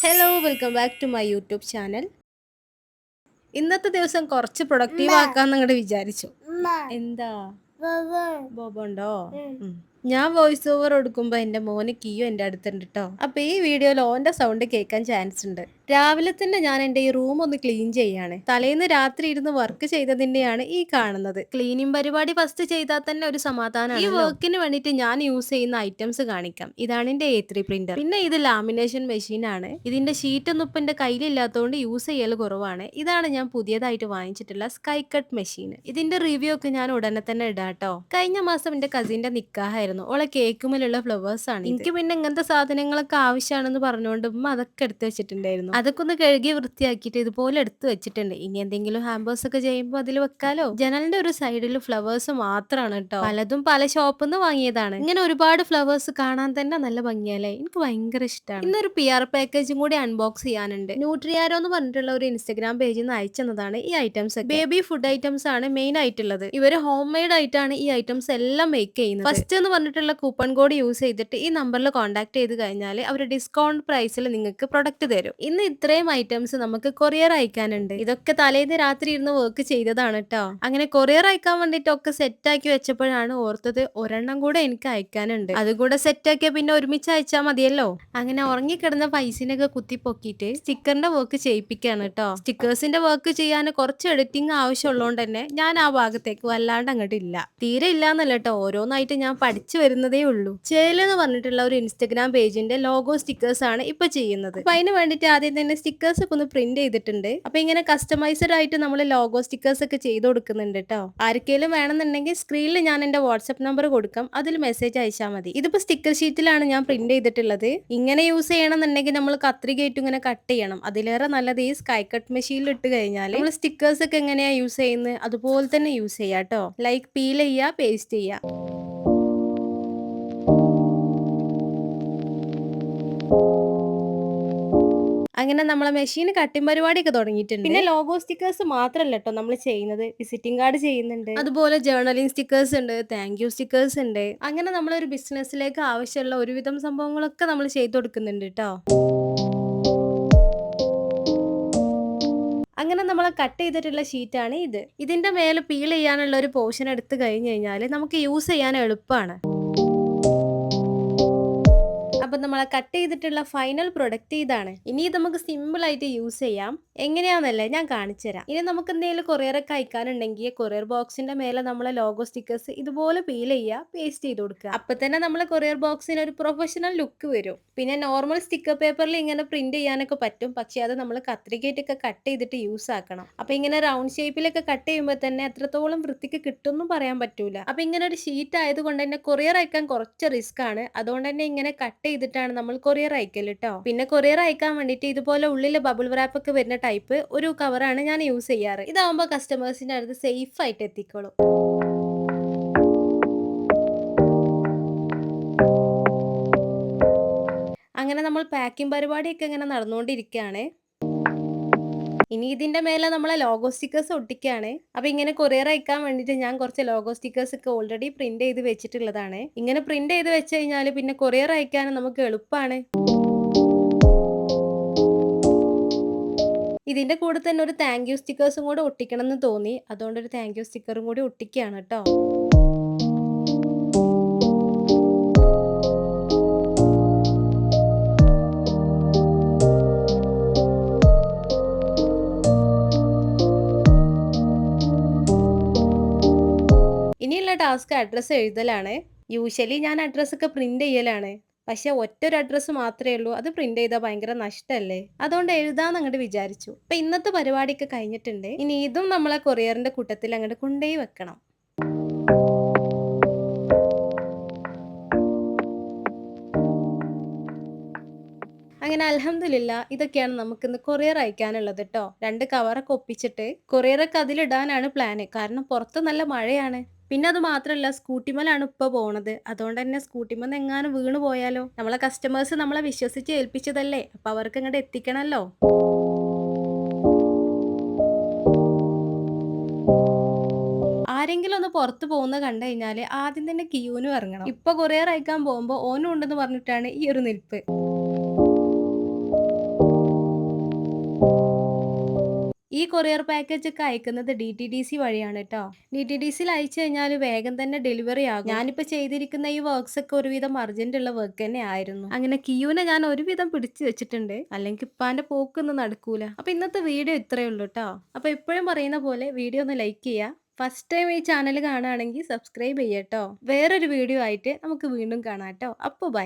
Hello welcome back to my YouTube channel. ഇന്നത്തെ ദിവസം കുറച്ച് പ്രൊഡക്റ്റീവ് ആക്കാന്ന് അങ്ങോട്ട് വിചാരിച്ചു. എന്താ ബോബുണ്ടോ? ഞാൻ വോയിസ് ഓവർ കൊടുക്കുമ്പോൾ എൻ്റെ മോന് കിയോ എൻ്റെ അടുത്തുണ്ട് കേട്ടോ. അപ്പോൾ ഈ വീഡിയോയിൽ ഓൻ്റെ സൗണ്ട് കേൾക്കാൻ ചാൻസ് ഉണ്ട്. രാവിലെ തന്നെ ഞാൻ എൻ്റെ ഈ റൂം ഒന്ന് ക്ലീൻ ചെയ്യാണ്. തലേന്ന് രാത്രി ഇരുന്ന് വർക്ക് ചെയ്തതിൻ്റെയാണ് ഈ കാണുന്നത്. ക്ലീനിങ് പരിപാടി ഫസ്റ്റ് ചെയ്താൽ തന്നെ ഒരു സമാധാനമാണ്. ഈ വർക്കിന് വേണ്ടിയിട്ട് ഞാൻ യൂസ് ചെയ്യുന്ന ഐറ്റംസ് കാണിക്കാം. ഇതാണ് എൻ്റെ A3 പ്രിന്റർ. പിന്നെ ഇത് ലാമിനേഷൻ മെഷീൻ ആണ്. ഇതിന്റെ ഷീറ്റ് ഒന്നും ഇപ്പം എൻ്റെ കയ്യിലില്ലാത്തതുകൊണ്ട് യൂസ് ചെയ്യൽ കുറവാണ്. ഇതാണ് ഞാൻ പുതിയതായിട്ട് വാങ്ങിച്ചിട്ടുള്ള സ്കൈ കട്ട് മെഷീൻ. ഇതിന്റെ റിവ്യൂ ഒക്കെ ഞാൻ ഉടനെ തന്നെ ഇടാട്ടോ. കഴിഞ്ഞ മാസം എൻ്റെ കസിന്റെ നിക്കാഹായിരുന്നു. ഓളെ കേക്കുമേലുള്ള ഫ്ലവേഴ്സ് ആണ്. എനിക്ക് പിന്നെ ഇങ്ങനത്തെ സാധനങ്ങളൊക്കെ ആവശ്യമാണെന്ന് പറഞ്ഞുകൊണ്ട് ഉമ്മ അതൊക്കെ എടുത്ത് വെച്ചിട്ടുണ്ടായിരുന്നു. അതൊക്കെ ഒന്ന് കഴുകി വൃത്തിയാക്കിയിട്ട് ഇതുപോലെ എടുത്ത് വെച്ചിട്ടുണ്ട്. ഇനി എന്തെങ്കിലും ഹാമ്പേഴ്സ് ഒക്കെ ചെയ്യുമ്പോൾ അതിൽ വെക്കാലോ. ജനലിന്റെ ഒരു സൈഡിൽ ഫ്ലവേഴ്സ് മാത്രമാണ് കേട്ടോ. പലതും പല ഷോപ്പിൽ നിന്ന് വാങ്ങിയതാണ്. ഇങ്ങനെ ഒരുപാട് ഫ്ലവേഴ്സ് കാണാൻ തന്നെ നല്ല ഭംഗിയല്ലേ. എനിക്ക് ഭയങ്കര ഇഷ്ടമാണ്. ഇന്നൊരു PR പാക്കേജും കൂടി അൺബോക്സ് ചെയ്യാനുണ്ട്. ന്യൂട്രിയാരോ എന്ന് പറഞ്ഞിട്ടുള്ള ഒരു ഇൻസ്റ്റഗ്രാം പേജിൽ നിന്ന് അയച്ചതാണ് ഈ ഐറ്റംസ്. ബേബി ഫുഡ് ഐറ്റംസ് ആണ് മെയിൻ ആയിട്ടുള്ളത്. ഇവര് ഹോം മെയ്ഡ് ആയിട്ടാണ് ഈ ഐറ്റംസ് എല്ലാം മേക്ക് ചെയ്യുന്നത്. ഫസ്റ്റ് എന്ന് പറഞ്ഞിട്ടുള്ള കൂപ്പൺ കോഡ് യൂസ് ചെയ്തിട്ട് ഈ നമ്പറിൽ കോൺടാക്ട് ചെയ്ത് കഴിഞ്ഞാൽ അവർ ഡിസ്കൗണ്ട് പ്രൈസിൽ നിങ്ങൾക്ക് പ്രൊഡക്റ്റ് തരും. ഇന്ന് ഇത്രയും ഐറ്റംസ് നമുക്ക് കൊറിയർ അയക്കാനുണ്ട്. ഇതൊക്കെ തലേന്ന് രാത്രി ഇരുന്ന് വർക്ക് ചെയ്തതാണ് കേട്ടോ. അങ്ങനെ കൊറിയർ അയക്കാൻ വേണ്ടിട്ട് ഒക്കെ സെറ്റ് ആക്കി വെച്ചപ്പോഴാണ് ഓർത്തത് ഒരെണ്ണം കൂടെ എനിക്ക് അയക്കാനുണ്ട്. അതുകൂടെ സെറ്റ് ആക്കിയ പിന്നെ ഒരുമിച്ച് അയച്ചാൽ മതിയല്ലോ. അങ്ങനെ ഉറങ്ങിക്കിടന്ന പൈസനൊക്കെ കുത്തിപ്പൊക്കിയിട്ട് സ്റ്റിക്കറിന്റെ വർക്ക് ചെയ്യിപ്പിക്കാണ് കേട്ടോ. സ്റ്റിക്കേഴ്സിന്റെ വർക്ക് ചെയ്യാൻ കുറച്ച് എഡിറ്റിംഗ് ആവശ്യമുള്ളതുകൊണ്ട് തന്നെ ഞാൻ ആ ഭാഗത്തേക്ക് വല്ലാണ്ട് അങ്ങോട്ട് ഇല്ല. തീരെ ഇല്ലാന്നല്ല കേട്ടോ, ഓരോന്നായിട്ട് ഞാൻ പഠിച്ചു വരുന്നതേ ഉള്ളൂ. ചേൽ എന്ന് പറഞ്ഞിട്ടുള്ള ഒരു ഇൻസ്റ്റഗ്രാം പേജിന്റെ ലോഗോ സ്റ്റിക്കേഴ്സ് ആണ് ഇപ്പൊ ചെയ്യുന്നത്. അപ്പൊ അതിന് വേണ്ടിട്ട് ആദ്യം തന്നെ സ്റ്റിക്കേഴ്സ് ഒക്കെ ഒന്ന് പ്രിന്റ് ചെയ്തിട്ടുണ്ട്. അപ്പൊ ഇങ്ങനെ കസ്റ്റമൈസ്ഡ് ആയിട്ട് നമ്മൾ ലോഗോ സ്റ്റിക്കേഴ്സ് ഒക്കെ ചെയ്ത് കൊടുക്കുന്നുണ്ട് കേട്ടോ. ആർക്കെങ്കിലും വേണമെന്നുണ്ടെങ്കിൽ സ്ക്രീനിൽ ഞാൻ എന്റെ വാട്സ്ആപ്പ് നമ്പർ കൊടുക്കാം, അതിൽ മെസ്സേജ് അയച്ചാൽ മതി. ഇതിപ്പോ സ്റ്റിക്കർ ഷീറ്റിലാണ് ഞാൻ പ്രിന്റ് ചെയ്തിട്ടുള്ളത്. ഇങ്ങനെ യൂസ് ചെയ്യണമെന്നുണ്ടെങ്കിൽ നമ്മൾ കത്രികയായിട്ട് ഇങ്ങനെ കട്ട് ചെയ്യണം. അതിലേറെ നല്ലത് ഈ സ്കൈ കട്ട് മെഷീനിൽ ഇട്ട് കഴിഞ്ഞാൽ നമ്മൾ സ്റ്റിക്കേഴ്സ് ഒക്കെ എങ്ങനെയാ യൂസ് ചെയ്യുന്നത് അതുപോലെ തന്നെ യൂസ് ചെയ്യാം കേട്ടോ. ലൈക്ക് പീൽ ചെയ്യുക, പേസ്റ്റ് ചെയ്യുക. അങ്ങനെ നമ്മളെ മെഷീൻ കട്ടിംഗ് പരിപാടിയൊക്കെ തുടങ്ങിയിട്ടുണ്ട്. പിന്നെ ലോഗോ സ്റ്റിക്കേഴ്സ് മാത്രമല്ല കേട്ടോ നമ്മൾ ചെയ്യുന്നത്, വിസിറ്റിംഗ് കാർഡ് ചെയ്യുന്നുണ്ട്, അതുപോലെ ജേർണലിംഗ് സ്റ്റിക്കേഴ്സ് ഉണ്ട്, താങ്ക് യു സ്റ്റിക്കേഴ്സ് ഉണ്ട്. അങ്ങനെ നമ്മളൊരു ബിസിനസ്സിലേക്ക് ആവശ്യമുള്ള ഒരുവിധം സംഭവങ്ങളൊക്കെ നമ്മൾ ചെയ്തു കൊടുക്കുന്നുണ്ട് കേട്ടോ. അങ്ങനെ നമ്മൾ കട്ട് ചെയ്തിട്ടുള്ള ഷീറ്റാണ് ഇത്. ഇതിന്റെ മേലെ പീൽ ചെയ്യാനുള്ള ഒരു പോർഷൻ എടുത്ത് കഴിഞ്ഞ് കഴിഞ്ഞാൽ നമുക്ക് യൂസ് ചെയ്യാൻ എളുപ്പമാണ്. അപ്പൊ നമ്മളെ കട്ട് ചെയ്തിട്ടുള്ള ഫൈനൽ പ്രൊഡക്റ്റ് ഇതാണ്. ഇനി ഇത് നമുക്ക് സിമ്പിൾ ആയിട്ട് യൂസ് ചെയ്യാം. എങ്ങനെയാണെന്നല്ലേ ഞാൻ കാണിച്ചു തരാം. ഇനി നമുക്ക് എന്തെങ്കിലും കൊറിയർ ഒക്കെ അയക്കാനുണ്ടെങ്കിൽ കൊറിയർ ബോക്സിന്റെ മേലെ നമ്മളെ ലോഗോ സ്റ്റിക്കേഴ്സ് ഇതുപോലെ പീൽ ചെയ്യുക, പേസ്റ്റ് ചെയ്ത് കൊടുക്കുക. അപ്പൊ തന്നെ നമ്മളെ കൊറിയർ ബോക്സിന് ഒരു പ്രൊഫഷണൽ ലുക്ക് വരും. പിന്നെ നോർമൽ സ്റ്റിക്കർ പേപ്പറിൽ ഇങ്ങനെ പ്രിന്റ് ചെയ്യാനൊക്കെ പറ്റും, പക്ഷെ അത് നമ്മൾ കത്രികയായിട്ടൊക്കെ കട്ട് ചെയ്തിട്ട് യൂസ് ആക്കണം. അപ്പൊ ഇങ്ങനെ റൗണ്ട് ഷേപ്പിലൊക്കെ കട്ട് ചെയ്യുമ്പോൾ തന്നെ എത്രത്തോളം വൃത്തിക്ക് കിട്ടുമെന്നും പറയാൻ പറ്റൂല. അപ്പൊ ഇങ്ങനെ ഒരു ഷീറ്റ് ആയതുകൊണ്ട് തന്നെ കൊറിയർ അയക്കാൻ കുറച്ച് റിസ്ക് ആണ്. അതുകൊണ്ട് തന്നെ ഇങ്ങനെ കട്ട് ചെയ്തിട്ടാണ് നമ്മൾ കൊറിയർ അയക്കൽ കേട്ടോ. പിന്നെ കൊറിയർ അയക്കാൻ വേണ്ടിയിട്ട് ഇതുപോലെ ഉള്ളിൽ ബബിൾ റാപ്പ് ഒക്കെ വരുന്ന ടൈപ്പ് ഒരു കവറാണ് ഞാൻ യൂസ് ചെയ്യാറ്. ഇതാവുമ്പോൾ കസ്റ്റമേഴ്സിന്റെ അടുത്ത് സേഫ് ആയിട്ട് എത്തിക്കോളും. അങ്ങനെ നമ്മൾ പാക്കിംഗ് പരിപാടിയൊക്കെ ഇങ്ങനെ നടന്നുകൊണ്ടിരിക്കുകയാണ്. ഇനി ഇതിന്റെ മേലെ നമ്മളെ ലോഗോ സ്റ്റിക്കേഴ്സ് ഒട്ടിക്കുകയാണ്. അപ്പൊ ഇങ്ങനെ കൊറിയർ അയക്കാൻ വേണ്ടിയിട്ട് ഞാൻ കുറച്ച് ലോഗോ സ്റ്റിക്കേഴ്സ് ഒക്കെ ഓൾറെഡി പ്രിന്റ് ചെയ്ത് വെച്ചിട്ടുള്ളതാണ്. ഇങ്ങനെ പ്രിന്റ് ചെയ്ത് വെച്ച് കഴിഞ്ഞാൽ പിന്നെ കൊറിയർ അയക്കാൻ നമുക്ക് എളുപ്പമാണ്. ഇതിന്റെ കൂടെ തന്നെ ഒരു താങ്ക് യു സ്റ്റിക്കേഴ്സും കൂടെ ഒട്ടിക്കണം എന്ന് തോന്നി, അതുകൊണ്ട് ഒരു താങ്ക് യു സ്റ്റിക്കറും കൂടി ഒട്ടിക്കുകയാണ് കേട്ടോ. ഇനിയുള്ള ടാസ്ക് അഡ്രസ്സ് എഴുതലാണ്. യൂഷ്വലി ഞാൻ അഡ്രസ്സൊക്കെ പ്രിന്റ് ചെയ്യലാണ്. പക്ഷെ ഒറ്റൊരു അഡ്രസ്സ് മാത്രമേ ഉള്ളൂ, അത് പ്രിന്റ് ചെയ്താൽ ഭയങ്കര നഷ്ടല്ലേ. അതുകൊണ്ട് എഴുതാന്ന് അങ്ങോട്ട് വിചാരിച്ചു. അപ്പൊ ഇന്നത്തെ പരിപാടിയൊക്കെ കഴിഞ്ഞിട്ടുണ്ട്. ഇനി ഇതും നമ്മളെ കൊറിയറിന്റെ കൂട്ടത്തിൽ അങ്ങോട്ട് കൊണ്ടുപോയി വെക്കണം. അങ്ങനെ അൽഹംദുലില്ലാ ഇതൊക്കെയാണ് നമുക്കിന്ന് കൊറിയർ അയക്കാനുള്ളത് കേട്ടോ. 2 കവറൊക്കെ ഒപ്പിച്ചിട്ട് കൊറിയറൊക്കെ അതിലിടാനാണ് പ്ലാന്. കാരണം പുറത്ത് നല്ല മഴയാണ്. പിന്നെ അത് മാത്രമല്ല സ്കൂട്ടിമേലാണ് ഇപ്പൊ പോണത്. അതുകൊണ്ട് തന്നെ സ്കൂട്ടിമേന്ന് എങ്ങാനും വീണ് പോയാലോ. നമ്മളെ കസ്റ്റമേഴ്സ് നമ്മളെ വിശ്വസിച്ച് ഏൽപ്പിച്ചതല്ലേ, അപ്പൊ അവർക്ക് ഇങ്ങോട്ട് എത്തിക്കണല്ലോ. ആരെങ്കിലും ഒന്ന് പുറത്ത് പോകുന്നത് കണ്ടു കഴിഞ്ഞാൽ ആദ്യം തന്നെ ക്യൂവിനും ഇറങ്ങണം. ഇപ്പൊ കൊറിയർ അയക്കാൻ പോകുമ്പോൾ ഓനും ഉണ്ടെന്ന് പറഞ്ഞിട്ടാണ് ഈ ഒരു നിൽപ്പ്. ഈ കൊറിയർ പാക്കേജ് ഒക്കെ അയക്കുന്നത് DTDC വഴിയാണ് ട്ടോ. DTDCയിൽ അയച്ചു കഴിഞ്ഞാൽ വേഗം തന്നെ ഡെലിവറി ആകും. ഞാനിപ്പോൾ ചെയ്തിരിക്കുന്ന ഈ വർക്ക്സ് ഒക്കെ ഒരുവിധം അർജന്റ് ഉള്ള വർക്ക് തന്നെ ആയിരുന്നു. അങ്ങനെ കിയുനെ ഞാൻ ഒരുവിധം പിടിച്ചു വെച്ചിട്ടുണ്ട്. അല്ലെങ്കിൽ ഇപ്പാന്റെ പോക്കൊന്നും നടക്കൂല. അപ്പൊ ഇന്നത്തെ വീഡിയോ ഇത്രയേ ഉള്ളൂ ട്ടോ. അപ്പൊ എപ്പോഴും പറയുന്ന പോലെ വീഡിയോ ഒന്ന് ലൈക്ക് ചെയ്യുക. ഫസ്റ്റ് ടൈം ഈ ചാനൽ കാണുകയാണെങ്കിൽ സബ്സ്ക്രൈബ് ചെയ്യട്ടോ. വേറൊരു വീഡിയോ ആയിട്ട് നമുക്ക് വീണ്ടും കാണാം ട്ടോ. അപ്പോൾ ബൈ.